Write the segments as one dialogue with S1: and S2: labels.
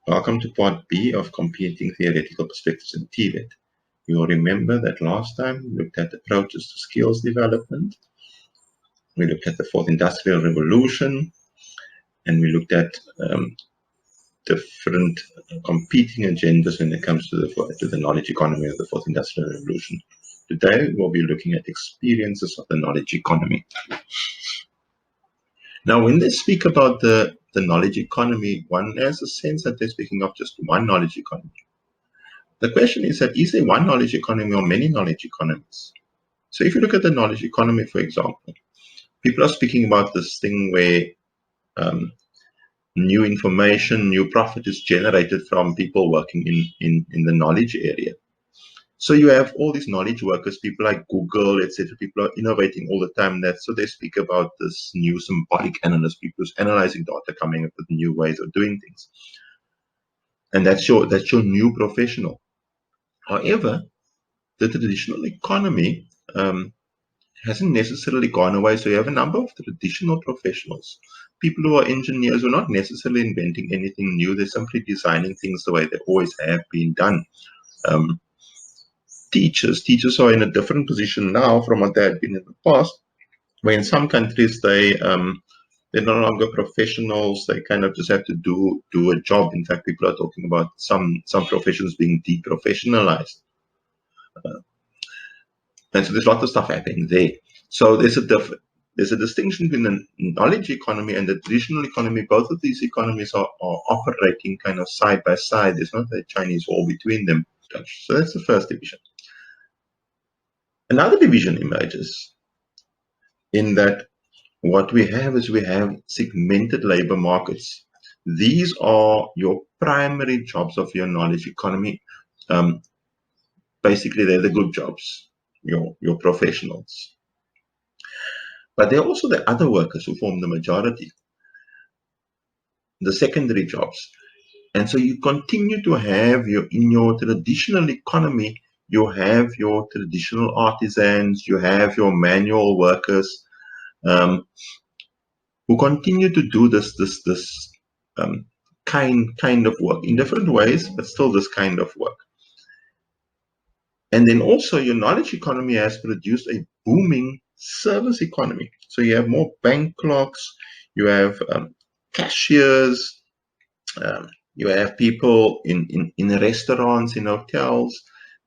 S1: Welcome to part B of Competing Theoretical Perspectives in TVET. You'll remember that last time we looked at approaches to skills development, we looked at the Fourth Industrial Revolution, and we looked at different competing agendas when it comes to the knowledge economy of the Fourth Industrial Revolution. Today, we'll be looking at experiences of the knowledge economy. Now, when they speak about the knowledge economy, one has a sense that they're speaking of just one knowledge economy. The question is that, is there one knowledge economy or many knowledge economies? So if you look at the knowledge economy, for example, people are speaking about this thing where new information, new profit is generated from people working in the knowledge area. So you have all these knowledge workers, people like Google, etc. People are innovating all the time. So they speak about this new symbolic analyst, people who's analyzing data, coming up with new ways of doing things. And that's your new professional. However, the traditional economy hasn't necessarily gone away. So you have a number of traditional professionals, people who are engineers who are not necessarily inventing anything new. They're simply designing things the way they always have been done. Teachers are in a different position now from what they had been in the past, where in some countries they're no longer professionals. They kind of just have to do a job. In fact, people are talking about some professions being deprofessionalized. And so there's lots of stuff happening there. So there's a distinction between the knowledge economy and the traditional economy. Both of these economies are operating kind of side by side. There's not a Chinese wall between them. So that's the first division. Another division emerges in that what we have is segmented labor markets. These are your primary jobs of your knowledge economy. Basically, they're the good jobs, your professionals. But there are also the other workers who form the majority, the secondary jobs. And so you continue to have in your traditional economy, you have your traditional artisans, you have your manual workers who continue to do this kind of work in different ways, but still this kind of work. And then also your knowledge economy has produced a booming service economy. So you have more bank clerks, you have cashiers, you have people in restaurants, in hotels,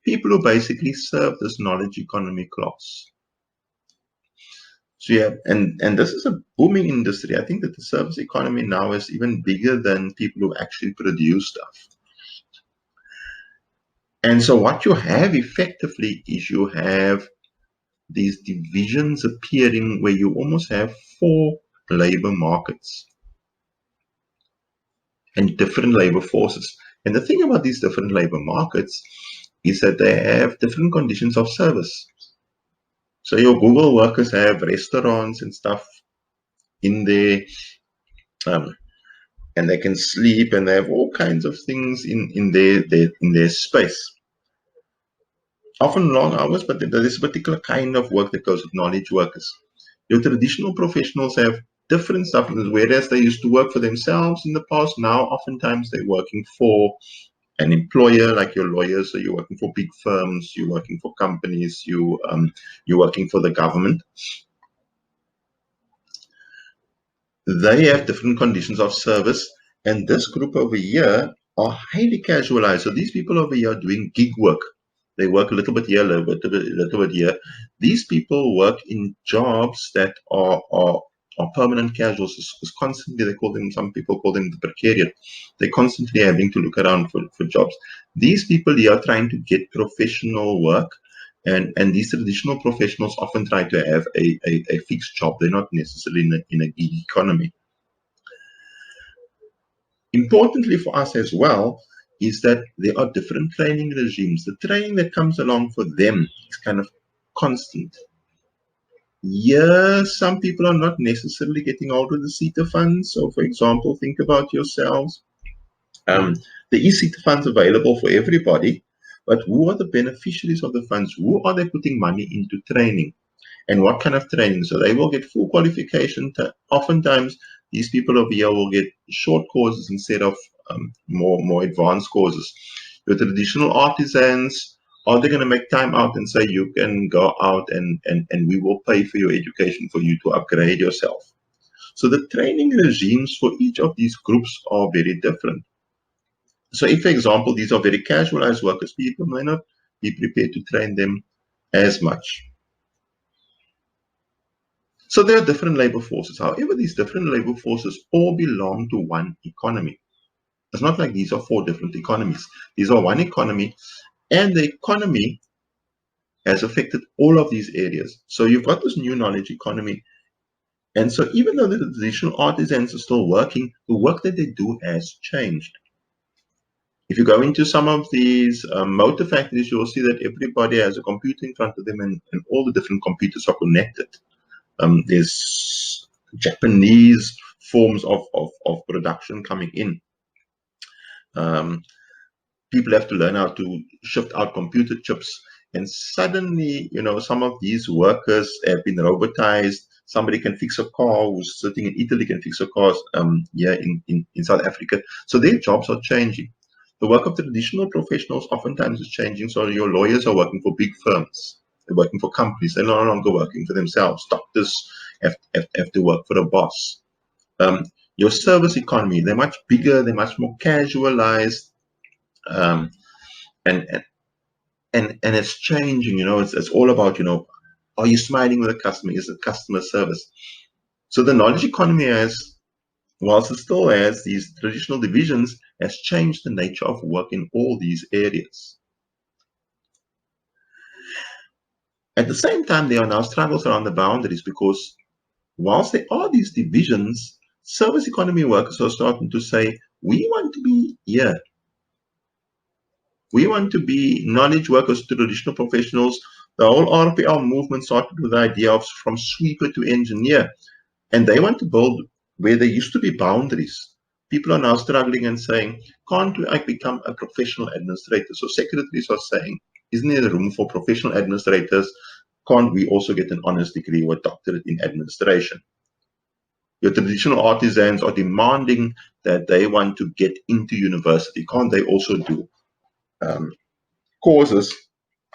S1: people who basically serve this knowledge economy class. So yeah, and this is a booming industry. I think that the service economy now is even bigger than people who actually produce stuff. And so what you have effectively is you have these divisions appearing where you almost have 4 labor markets and different labor forces. And the thing about these different labor markets is that they have different conditions of service. So your Google workers have restaurants and stuff in there, and they can sleep, and they have all kinds of things in their space. Often long hours, but there is a particular kind of work that goes with knowledge workers. Your traditional professionals have different stuff, whereas they used to work for themselves in the past. Now, oftentimes they're working for an employer, like your lawyers. So you're working for big firms, you're working for companies, you're working for the government. They have different conditions of service, and this group over here are highly casualized. So these people over here are doing gig work. They work a little bit here, a little bit here. These people work in jobs that are permanent casuals. It's constantly, some people call them the precariat. They're constantly having to look around for jobs. These people here are trying to get professional work, and these traditional professionals often try to have a fixed job. They're not necessarily in a gig economy. Importantly for us as well is that there are different training regimes. The training that comes along for them is kind of constant. Yes, some people are not necessarily getting hold of the SETA funds. So, for example, think about yourselves. There is SETA funds available for everybody, but who are the beneficiaries of the funds? Who are they putting money into training? And what kind of training? So they will get full qualification. Oftentimes, these people over here will get short courses instead of more advanced courses. Your traditional artisans, are they going to make time out and say you can go out and we will pay for your education for you to upgrade yourself? So the training regimes for each of these groups are very different. So if, for example, these are very casualized workers, people may not be prepared to train them as much. So there are different labor forces. However, these different labor forces all belong to one economy. It's not like these are four different economies. These are one economy, and the economy has affected all of these areas. So you've got this new knowledge economy. And so even though the traditional artisans are still working, the work that they do has changed. If you go into some of these motor factories, you'll see that everybody has a computer in front of them, and all the different computers are connected. There's Japanese forms of production coming in. People have to learn how to shift out computer chips, and suddenly, some of these workers have been robotized. Somebody can fix a car who's sitting in Italy can fix a car here in South Africa. So their jobs are changing. The work of the traditional professionals oftentimes is changing. So your lawyers are working for big firms. They're working for companies. They're no longer working for themselves. Doctors have to work for a boss. Your service economy, they're much bigger. They're much more casualized. Um, and, and it's changing. It's all about, are you smiling with a customer? Is it customer service? So the knowledge economy has, whilst it still has these traditional divisions, has changed the nature of work in all these areas. At the same time, there are now struggles around the boundaries, because whilst there are these divisions, service economy workers are starting to say, we want to be here. We want to be knowledge workers to traditional professionals. The whole RPL movement started with the idea of from sweeper to engineer. And they want to build where there used to be boundaries. People are now struggling and saying, can't I become a professional administrator? So secretaries are saying, isn't there room for professional administrators? Can't we also get an honors degree or a doctorate in administration? Your traditional artisans are demanding that they want to get into university. Can't they also do courses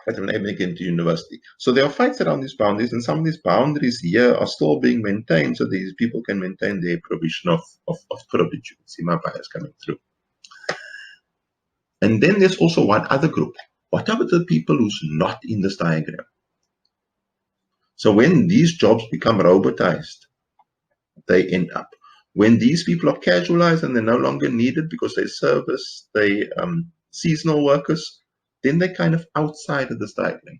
S1: that will enable them to get into university? So there are fights around these boundaries, and some of these boundaries here are still being maintained so these people can maintain their provision of privilege. You can see my bias coming through. And then there's also one other group. What about the people who's not in this diagram? So when these jobs become robotized, they end up. When these people are casualized and they're no longer needed because they seasonal workers, then they're kind of outside of this diagram.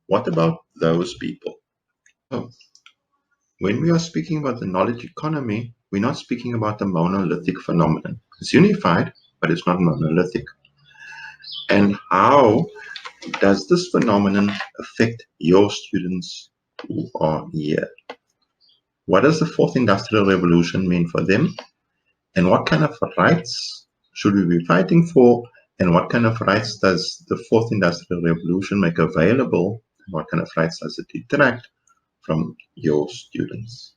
S1: What about those people? Oh, when we are speaking about the knowledge economy, we're not speaking about the monolithic phenomenon. It's unified, but it's not monolithic. And how does this phenomenon affect your students who are here? What does the fourth industrial revolution mean for them? And what kind of rights should we be fighting for? And what kind of rights does the fourth industrial revolution make available? And what kind of rights does it detract from your students?